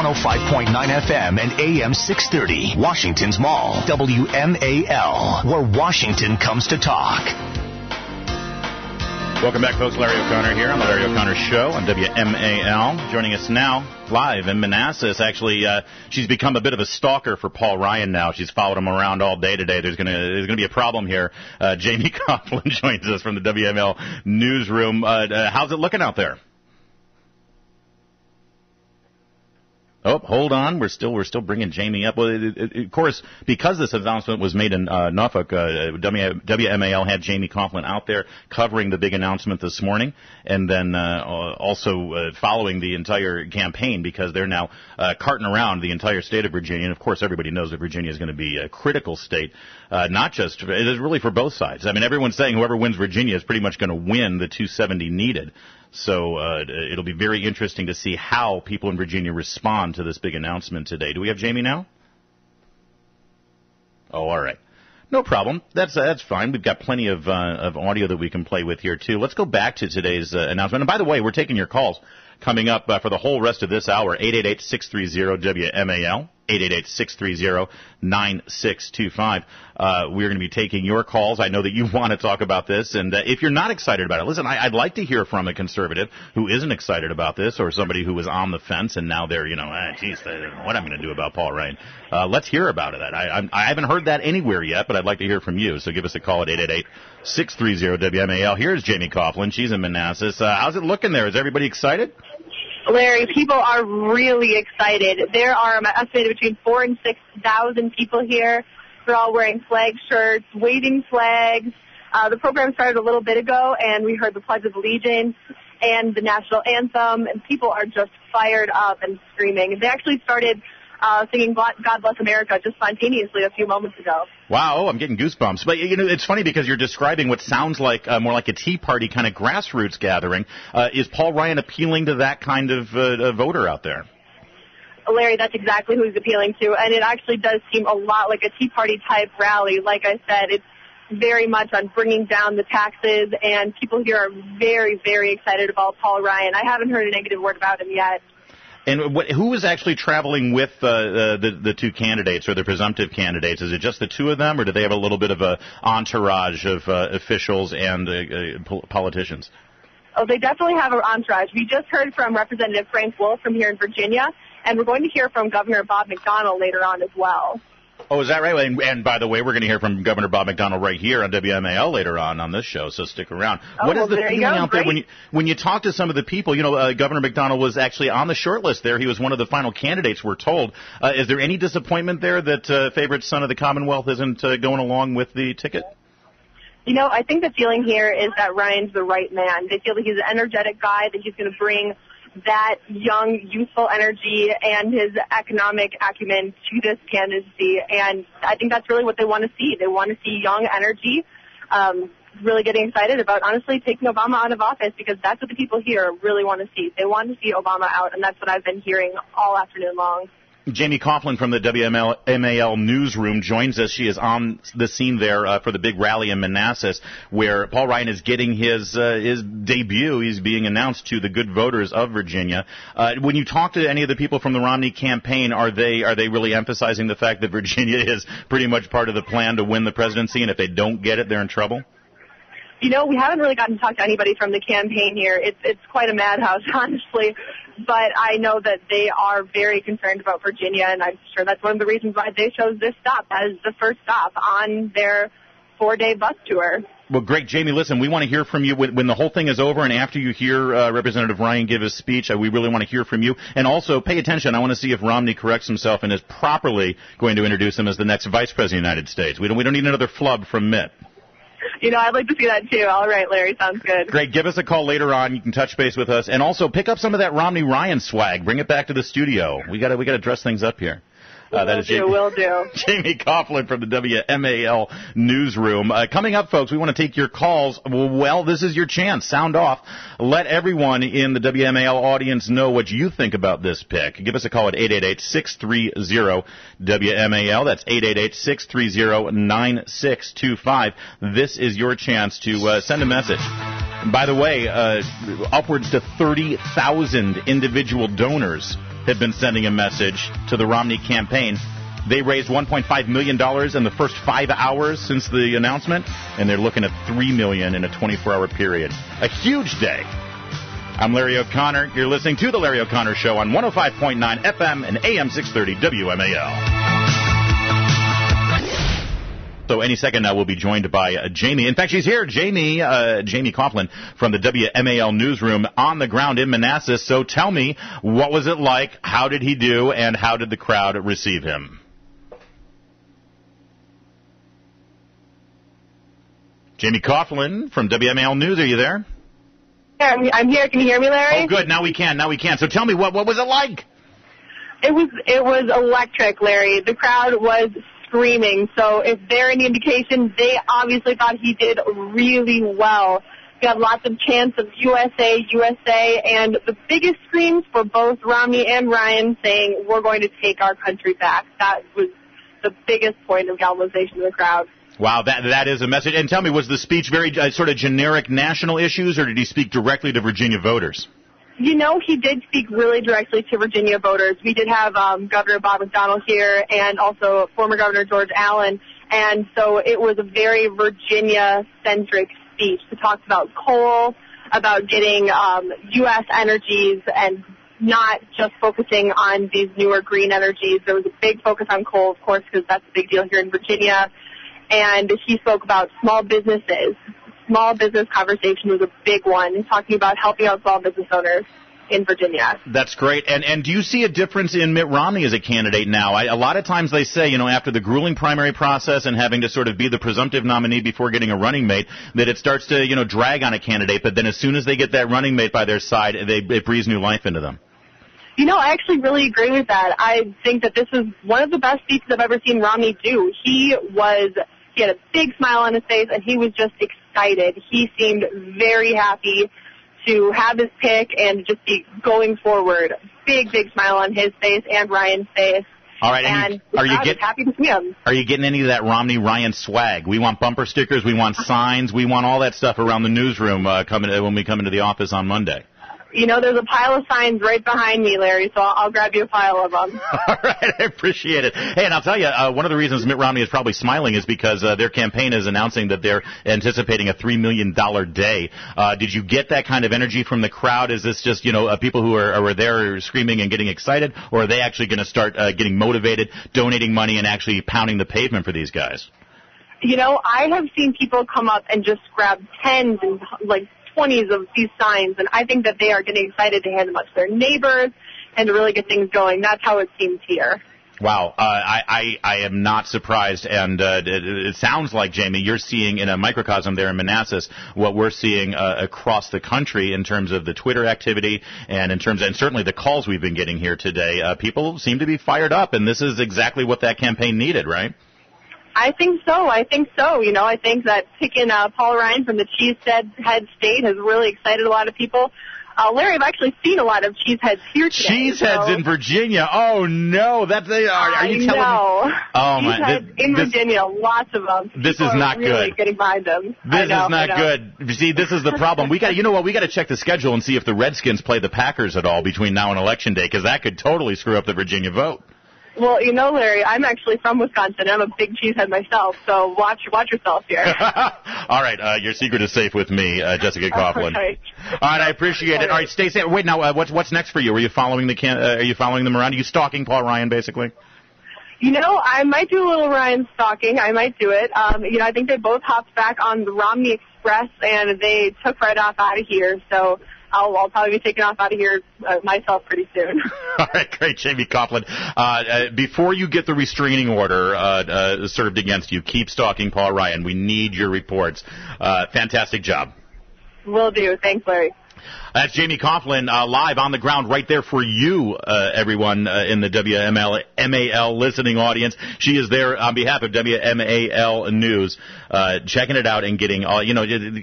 105.9 FM and AM 630. Washington's Mall. WMAL, where Washington comes to talk. Welcome back, folks. Larry O'Connor here on the Larry O'Connor Show on WMAL. Joining us now live in Manassas. Actually, she's become a bit of a stalker for Paul Ryan now. She's followed him around all day today. There's gonna be a problem here. Jamie Coughlin joins us from the WMAL newsroom. How's it looking out there? Oh, hold on. We're still bringing Jamie up. Well, of course, because this announcement was made in Norfolk, WMAL had Jamie Coughlin out there covering the big announcement this morning, and then also following the entire campaign, because they're now carting around the entire state of Virginia. And of course, everybody knows that Virginia is going to be a critical state, not just it is really for both sides. I mean, everyone's saying whoever wins Virginia is pretty much going to win the 270 needed. So it'll be very interesting to see how people in Virginia respond to this big announcement today. Do we have Jamie now? Oh, all right. No problem. That's fine. We've got plenty of audio that we can play with here, too. Let's go back to today's announcement. And by the way, we're taking your calls coming up for the whole rest of this hour, 888-630-WMAL. 888-630-9625. We're going to be taking your calls. I know that you want to talk about this, and if you're not excited about it, listen, I'd like to hear from a conservative who isn't excited about this, or somebody who was on the fence and now they're, geez, what I'm going to do about Paul Ryan. Let's hear about it. I haven't heard that anywhere yet, but I'd like to hear from you. So give us a call at 888-630-WMAL. Here's Jamie Coughlin. She's in Manassas. How's it looking there? Is everybody excited? Larry, people are really excited. There are estimated between 4,000 and 6,000 people here. They're all wearing flag shirts, waving flags. The program started a little bit ago, and we heard the Pledge of Allegiance and the national anthem, and people are just fired up and screaming. They actually started singing God Bless America just spontaneously a few moments ago. Wow, I'm getting goosebumps. But, it's funny because you're describing what sounds like more like a Tea Party kind of grassroots gathering. Is Paul Ryan appealing to that kind of voter out there? Larry, that's exactly who he's appealing to, and it actually does seem a lot like a Tea Party type rally. Like I said, it's very much on bringing down the taxes, and people here are very, very excited about Paul Ryan. I haven't heard a negative word about him yet. And who is actually traveling with the two candidates, or the presumptive candidates? Is it just the two of them, or do they have a little bit of an entourage of officials and politicians? Oh, they definitely have an entourage. We just heard from Representative Frank Wolf from here in Virginia, and we're going to hear from Governor Bob McDonnell later on as well. Oh, is that right? And by the way, we're going to hear from Governor Bob McDonnell right here on WMAL later on this show, so stick around. What is the feeling out there when you talk to some of the people? Governor McDonnell was actually on the short list there. He was one of the final candidates, we're told. Is there any disappointment there that favorite son of the Commonwealth isn't going along with the ticket? I think the feeling here is that Ryan's the right man. They feel that he's an energetic guy, that he's going to bring that young, youthful energy and his economic acumen to this candidacy. And I think that's really what they want to see. They want to see young energy, really getting excited about, honestly, taking Obama out of office, because that's what the people here really want to see. They want to see Obama out, and that's what I've been hearing all afternoon long. Jamie Coughlin from the WMAL newsroom joins us. She is on the scene there for the big rally in Manassas, where Paul Ryan is getting his debut. He's being announced to the good voters of Virginia. When you talk to any of the people from the Romney campaign, are they really emphasizing the fact that Virginia is pretty much part of the plan to win the presidency, and if they don't get it, they're in trouble? We haven't really gotten to talk to anybody from the campaign here. It's quite a madhouse, honestly. But I know that they are very concerned about Virginia, and I'm sure that's one of the reasons why they chose this stop as the first stop on their 4-day bus tour. Well, great. Jamie, listen, we want to hear from you when the whole thing is over, and after you hear Representative Ryan give his speech, we really want to hear from you. And also, pay attention. I want to see if Romney corrects himself and is properly going to introduce him as the next Vice President of the United States. We don't need another flub from Mitt. I'd like to see that, too. All right, Larry. Sounds good. Great. Give us a call later on. You can touch base with us. And also, pick up some of that Romney-Ryan swag. Bring it back to the studio. We got to dress things up here. Will do. Jamie Coughlin from the WMAL newsroom. Coming up, folks, we want to take your calls. Well, this is your chance. Sound off. Let everyone in the WMAL audience know what you think about this pick. Give us a call at 888-630-WMAL. That's 888-630-9625. This is your chance to send a message. And by the way, upwards to 30,000 individual donors have been sending a message to the Romney campaign. They raised $1.5 million in the first 5 hours since the announcement, and they're looking at $3 million in a 24-hour period. A huge day. I'm Larry O'Connor. You're listening to The Larry O'Connor Show on 105.9 FM and AM 630 WMAL. So any second now we'll be joined by Jamie. In fact, she's here, Jamie Coughlin from the WMAL newsroom on the ground in Manassas. So tell me, what was it like? How did he do? And how did the crowd receive him? Jamie Coughlin from WMAL News, are you there? I'm here. Can you hear me, Larry? Oh, good. Now we can. So tell me, what was it like? It was electric, Larry. The crowd was screaming. So if they're any indication, they obviously thought he did really well. We had lots of chants of USA, USA, and the biggest screams for both Romney and Ryan saying, we're going to take our country back. That was the biggest point of galvanization of the crowd. Wow, that is a message. And tell me, was the speech very sort of generic national issues, or did he speak directly to Virginia voters? You know, he did speak really directly to Virginia voters. We did have Governor Bob McDonnell here and also former Governor George Allen, and so it was a very Virginia-centric speech. He talked about coal, about getting U.S. energies and not just focusing on these newer green energies. There was a big focus on coal, of course, because that's a big deal here in Virginia. And he spoke about small businesses. Small business conversation was a big one, talking about helping out small business owners in Virginia. That's great. And do you see a difference in Mitt Romney as a candidate now? A lot of times they say, after the grueling primary process and having to sort of be the presumptive nominee before getting a running mate, that it starts to, drag on a candidate. But then as soon as they get that running mate by their side, it breathes new life into them. I actually really agree with that. I think that this is one of the best speeches I've ever seen Romney do. He had a big smile on his face, and he was just excited. He seemed very happy to have his pick and just be going forward. Big, big smile on his face and Ryan's face. All right, and I was happy to see him. Are you getting any of that Romney-Ryan swag? We want bumper stickers, we want signs, we want all that stuff around the newsroom when we come into the office on Monday. There's a pile of signs right behind me, Larry, so I'll grab you a pile of them. All right, I appreciate it. Hey, and I'll tell you, one of the reasons Mitt Romney is probably smiling is because their campaign is announcing that they're anticipating a $3 million day. Did you get that kind of energy from the crowd? Is this just, people who are there screaming and getting excited, or are they actually going to start getting motivated, donating money, and actually pounding the pavement for these guys? I have seen people come up and just grab tens and, 20s of these signs, and I think that they are getting excited to hand them out to their neighbors and to really get things going. That's how it seems here. Wow. I am not surprised, and it sounds like, Jamie, you're seeing in a microcosm there in Manassas what we're seeing across the country in terms of the Twitter activity and certainly the calls we've been getting here today. People seem to be fired up, and this is exactly what that campaign needed, right? I think so. I think that picking Paul Ryan from the Cheesehead State has really excited a lot of people. Larry, I've actually seen a lot of cheeseheads here today. Cheeseheads in Virginia? Oh, no. Are you telling me? Oh, cheeseheads in Virginia, lots of them. This is not good. Really getting behind them. This is not good. See, this is the problem. We got to check the schedule and see if the Redskins play the Packers at all between now and Election Day, because that could totally screw up the Virginia vote. Well, Larry, I'm actually from Wisconsin. I'm a big cheesehead myself, so watch yourself here. All right, your secret is safe with me, Jessica Coughlin. Okay. All right, I appreciate it. All right, stay safe. Wait, now, what's next for you? Are you following them around? Are you stalking Paul Ryan, basically? I might do a little Ryan stalking. I might do it. I think they both hopped back on the Romney Express, and they took right off out of here, so I'll probably be taking off out of here myself pretty soon. All right, great, Jamie Coughlin. Before you get the restraining order served against you, keep stalking Paul Ryan. We need your reports. Fantastic job. Will do. Thanks, Larry. That's Jamie Coughlin live on the ground right there for you, everyone in the WMAL listening audience. She is there on behalf of WMAL News, checking it out and getting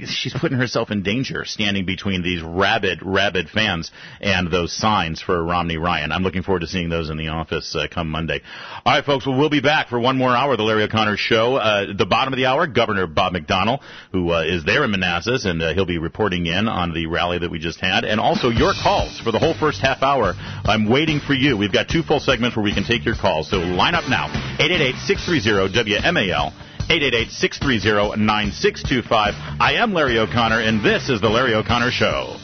she's putting herself in danger standing between these rabid fans and those signs for Romney Ryan. I'm looking forward to seeing those in the office come Monday. All right, folks, we'll be back for one more hour of the Larry O'Connor Show. At the bottom of the hour, Governor Bob McDonnell, who is there in Manassas, and he'll be reporting in on the rally that we just had, and also your calls for the whole first half hour. I'm waiting for you. We've got 2 full segments where we can take your calls, so line up now. 888-630-WMAL. 888-630-9625. I am Larry O'Connor, and this is The Larry O'Connor Show.